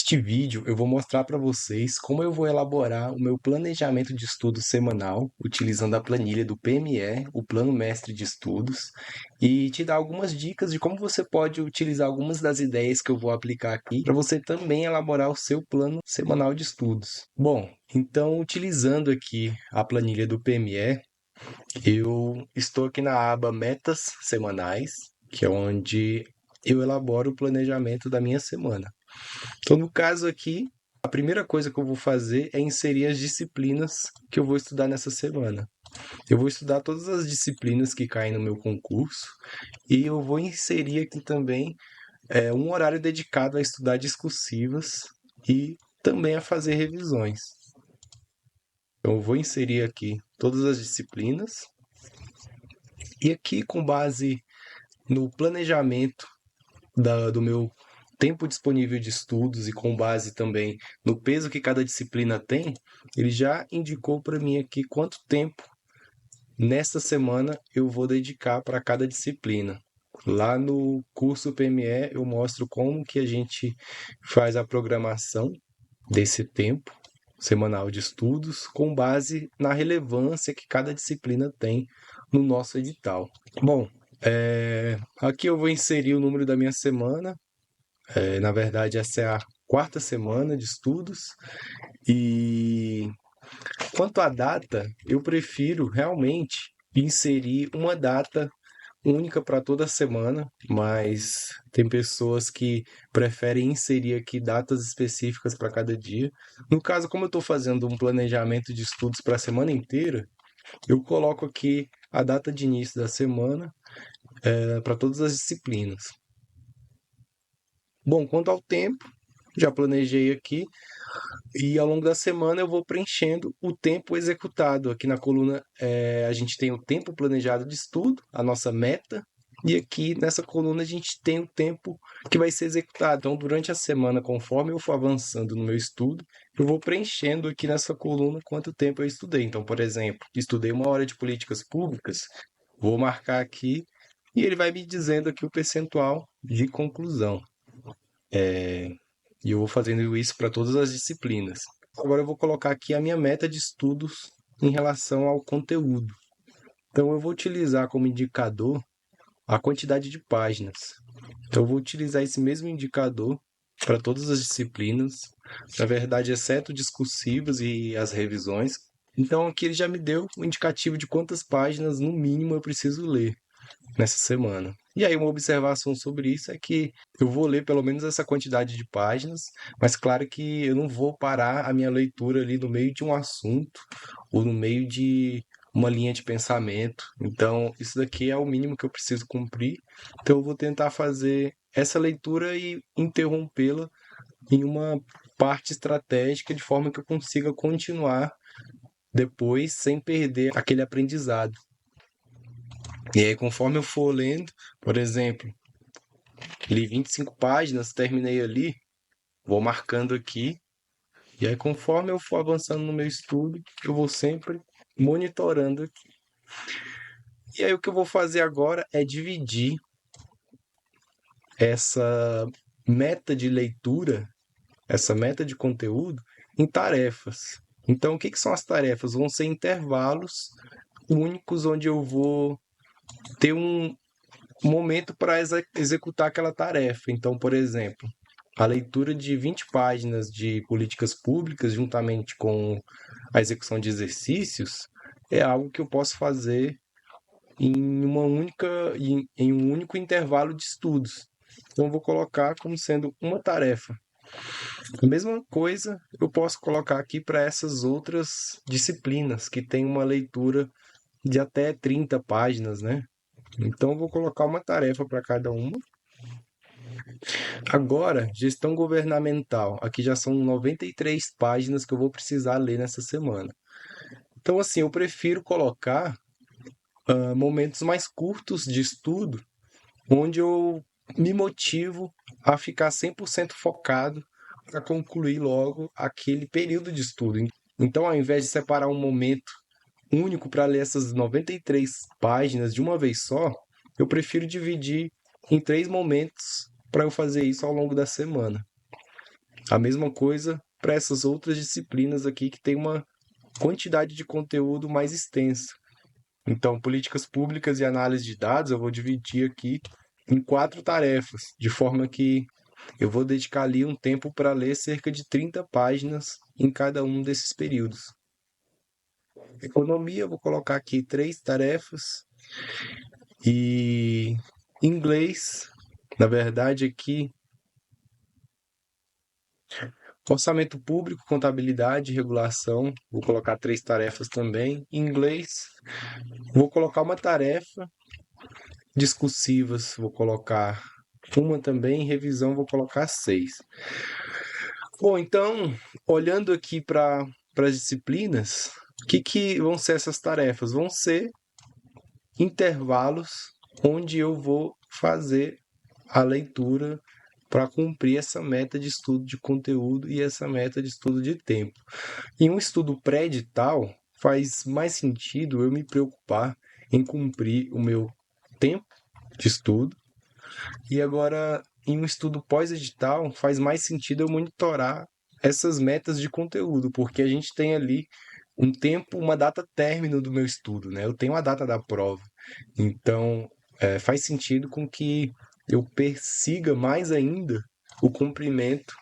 Neste vídeo, eu vou mostrar para vocês como eu vou elaborar o meu planejamento de estudo semanal, utilizando a planilha do PME, o Plano Mestre de Estudos, e te dar algumas dicas de como você pode utilizar algumas das ideias que eu vou aplicar aqui para você também elaborar o seu plano semanal de estudos. Bom, então, utilizando aqui a planilha do PME, eu estou aqui na aba Metas Semanais, que é onde eu elaboro o planejamento da minha semana. Então, no caso aqui, a primeira coisa que eu vou fazer é inserir as disciplinas que eu vou estudar nessa semana. Eu vou estudar todas as disciplinas que caem no meu concurso e eu vou inserir aqui também um horário dedicado a estudar discursivas e também a fazer revisões. Então, eu vou inserir aqui todas as disciplinas e aqui, com base no planejamento do meu tempo disponível de estudos e com base também no peso que cada disciplina tem, ele já indicou para mim aqui quanto tempo nesta semana eu vou dedicar para cada disciplina. Lá no curso PME eu mostro como que a gente faz a programação desse tempo semanal de estudos com base na relevância que cada disciplina tem no nosso edital. Bom, aqui eu vou inserir o número da minha semana. Na verdade, essa é a quarta semana de estudos. E quanto à data, eu prefiro realmente inserir uma data única para toda semana, mas tem pessoas que preferem inserir aqui datas específicas para cada dia. No caso, como eu estou fazendo um planejamento de estudos para a semana inteira, eu coloco aqui a data de início da semana para todas as disciplinas. Bom, quanto ao tempo, já planejei aqui e ao longo da semana eu vou preenchendo o tempo executado. Aqui na coluna a gente tem o tempo planejado de estudo, a nossa meta, e aqui nessa coluna a gente tem o tempo que vai ser executado. Então, durante a semana, conforme eu for avançando no meu estudo, eu vou preenchendo aqui nessa coluna quanto tempo eu estudei. Então, por exemplo, estudei 1 hora de políticas públicas, vou marcar aqui e ele vai me dizendo aqui o percentual de conclusão. E eu vou fazendo isso para todas as disciplinas. Agora eu vou colocar aqui a minha meta de estudos em relação ao conteúdo. Então eu vou utilizar como indicador a quantidade de páginas. Então eu vou utilizar esse mesmo indicador para todas as disciplinas, na verdade, exceto discursivas e as revisões. Então aqui ele já me deu um indicativo de quantas páginas no mínimo eu preciso ler nessa semana. E aí uma observação sobre isso é que eu vou ler pelo menos essa quantidade de páginas, mas claro que eu não vou parar a minha leitura ali no meio de um assunto ou no meio de uma linha de pensamento. Então, isso daqui é o mínimo que eu preciso cumprir. Então, eu vou tentar fazer essa leitura e interrompê-la em uma parte estratégica de forma que eu consiga continuar depois sem perder aquele aprendizado. E aí, conforme eu for lendo, por exemplo, li 25 páginas, terminei ali, vou marcando aqui, e aí conforme eu for avançando no meu estudo, eu vou sempre monitorando aqui. E aí o que eu vou fazer agora é dividir essa meta de leitura, essa meta de conteúdo, em tarefas. Então, o que são as tarefas? Vão ser intervalos únicos onde eu vou ter um momento para executar aquela tarefa. Então, por exemplo, a leitura de 20 páginas de políticas públicas, juntamente com a execução de exercícios, é algo que eu posso fazer em um único intervalo de estudos. Então, eu vou colocar como sendo uma tarefa. A mesma coisa eu posso colocar aqui para essas outras disciplinas, que tem uma leitura de até 30 páginas, né? Então, eu vou colocar uma tarefa para cada uma. Agora, gestão governamental. Aqui já são 93 páginas que eu vou precisar ler nessa semana. Então, assim, eu prefiro colocar momentos mais curtos de estudo, onde eu me motivo a ficar 100% focado para concluir logo aquele período de estudo. Então, ao invés de separar um momento único para ler essas 93 páginas de uma vez só, eu prefiro dividir em 3 momentos para eu fazer isso ao longo da semana. A mesma coisa para essas outras disciplinas aqui que tem uma quantidade de conteúdo mais extensa. Então, políticas públicas e análise de dados eu vou dividir aqui em 4 tarefas, de forma que eu vou dedicar ali um tempo para ler cerca de 30 páginas em cada um desses períodos. Economia, eu vou colocar aqui 3 tarefas. E inglês, na verdade, aqui, orçamento público, contabilidade, regulação, vou colocar 3 tarefas também. Inglês, vou colocar uma tarefa. Discursivas, vou colocar uma também. Revisão, vou colocar 6. Bom, então, olhando aqui para as disciplinas, o que vão ser essas tarefas? Vão ser intervalos onde eu vou fazer a leitura para cumprir essa meta de estudo de conteúdo e essa meta de estudo de tempo. Em um estudo pré-edital, faz mais sentido eu me preocupar em cumprir o meu tempo de estudo, e agora em um estudo pós-edital faz mais sentido eu monitorar essas metas de conteúdo, porque a gente tem ali um tempo, uma data término do meu estudo, né? Eu tenho a data da prova. Então, faz sentido com que eu persiga mais ainda o cumprimento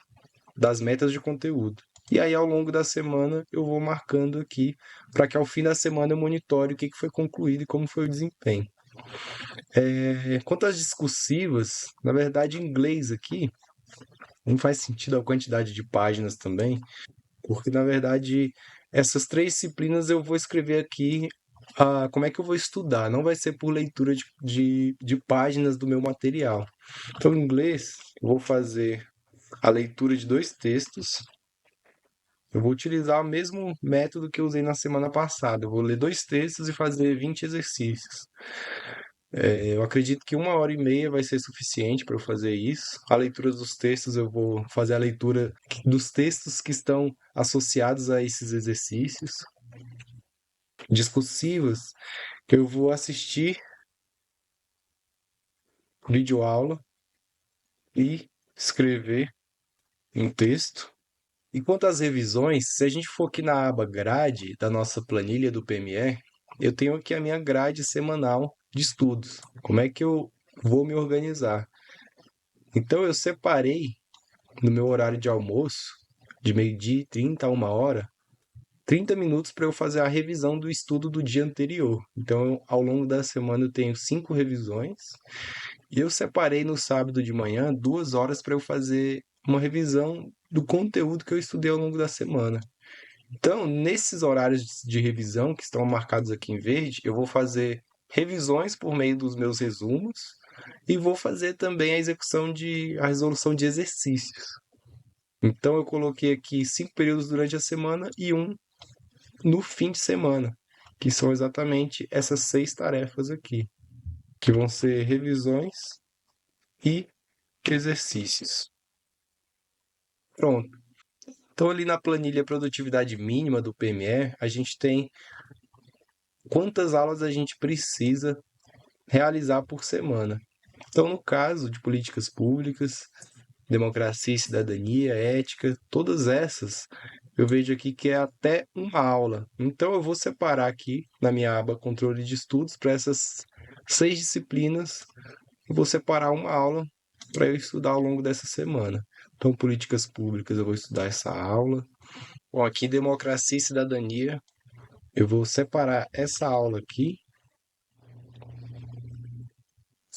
das metas de conteúdo. E aí, ao longo da semana, eu vou marcando aqui para que ao fim da semana eu monitore o que foi concluído e como foi o desempenho. Quanto às discursivas, na verdade, em inglês aqui, não faz sentido a quantidade de páginas também, porque na verdade essas 3 disciplinas eu vou escrever aqui como é que eu vou estudar, não vai ser por leitura de páginas do meu material. Então, em inglês, eu vou fazer a leitura de 2 textos. Eu vou utilizar o mesmo método que eu usei na semana passada. Eu vou ler 2 textos e fazer 20 exercícios. Eu acredito que 1h30 vai ser suficiente para eu fazer isso. A leitura dos textos, eu vou fazer a leitura dos textos que estão associados a esses exercícios. Discursivas, que eu vou assistir videoaula e escrever um texto. E quanto às revisões, se a gente for aqui na aba grade da nossa planilha do PME, eu tenho aqui a minha grade semanal de estudos. Como é que eu vou me organizar? Então, eu separei no meu horário de almoço, de 12h30 a 1h, 30 minutos para eu fazer a revisão do estudo do dia anterior. Então, ao longo da semana, eu tenho 5 revisões. E eu separei no sábado de manhã 2 horas para eu fazer uma revisão do conteúdo que eu estudei ao longo da semana. Então, nesses horários de revisão que estão marcados aqui em verde, eu vou fazer revisões por meio dos meus resumos e vou fazer também a resolução de exercícios. Então, eu coloquei aqui 5 períodos durante a semana e um no fim de semana, que são exatamente essas 6 tarefas aqui, que vão ser revisões e exercícios. Pronto. Então, ali na planilha produtividade mínima do PME, a gente tem quantas aulas a gente precisa realizar por semana. Então, no caso de políticas públicas, democracia e cidadania, ética, todas essas, eu vejo aqui que é até uma aula. Então, eu vou separar aqui na minha aba controle de estudos para essas 6 disciplinas. Eu vou separar uma aula para eu estudar ao longo dessa semana. Então, políticas públicas, eu vou estudar essa aula. Bom, aqui democracia e cidadania, eu vou separar essa aula aqui.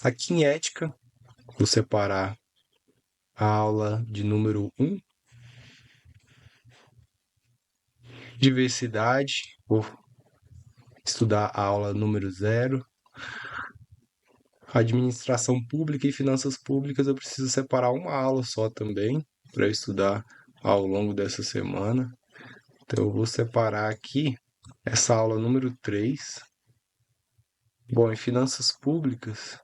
Aqui em ética, vou separar a aula de número 1. Diversidade, vou estudar a aula número 0. Administração pública e finanças públicas, eu preciso separar uma aula só também para eu estudar ao longo dessa semana. Então, eu vou separar aqui essa aula número 3. Bom, em finanças públicas,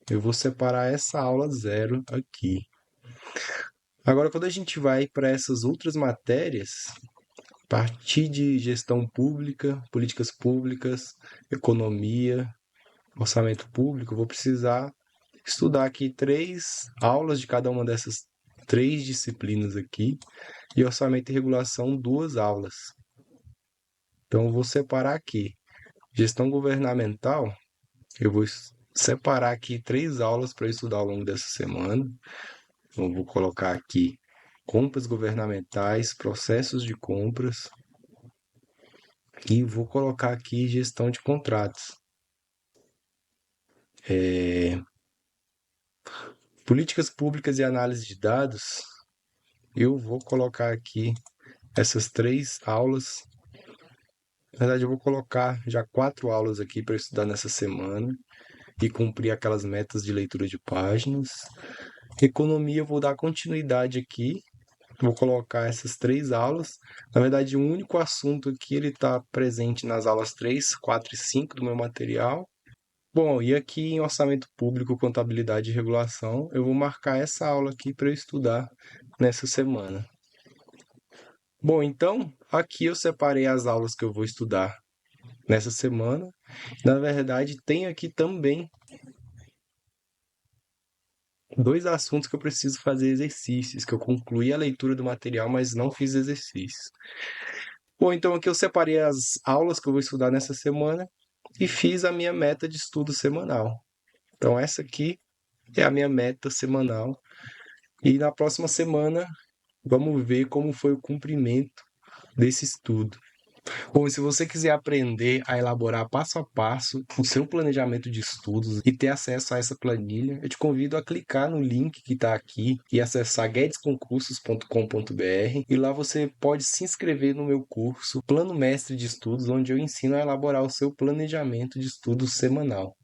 eu vou separar essa aula 0 aqui. Agora, quando a gente vai para essas outras matérias, a partir de gestão pública, políticas públicas, economia, orçamento público, eu vou precisar estudar aqui 3 aulas de cada uma dessas 3 disciplinas aqui e orçamento e regulação 2 aulas. Então eu vou separar aqui. Gestão governamental, eu vou separar aqui 3 aulas para estudar ao longo dessa semana. Então eu vou colocar aqui compras governamentais, processos de compras e vou colocar aqui gestão de contratos. Políticas públicas e análise de dados, eu vou colocar aqui essas 3 aulas. Na verdade, eu vou colocar já 4 aulas aqui para estudar nessa semana e cumprir aquelas metas de leitura de páginas. Economia, eu vou dar continuidade aqui. Vou colocar essas 3 aulas. Na verdade, o único assunto aqui ele está presente nas aulas 3, 4 e 5 do meu material. Bom, e aqui em orçamento público, contabilidade e regulação, eu vou marcar essa aula aqui para eu estudar nessa semana. Bom, então aqui eu separei as aulas que eu vou estudar nessa semana. Na verdade, tem aqui também 2 assuntos que eu preciso fazer exercícios, que eu concluí a leitura do material, mas não fiz exercícios. Bom, então aqui eu separei as aulas que eu vou estudar nessa semana e fiz a minha meta de estudo semanal. Então essa aqui é a minha meta semanal. E na próxima semana vamos ver como foi o cumprimento desse estudo. Bom, e se você quiser aprender a elaborar passo a passo o seu planejamento de estudos e ter acesso a essa planilha, eu te convido a clicar no link que está aqui e acessar guedesconcursos.com.br e lá você pode se inscrever no meu curso Plano Mestre de Estudos, onde eu ensino a elaborar o seu planejamento de estudos semanal.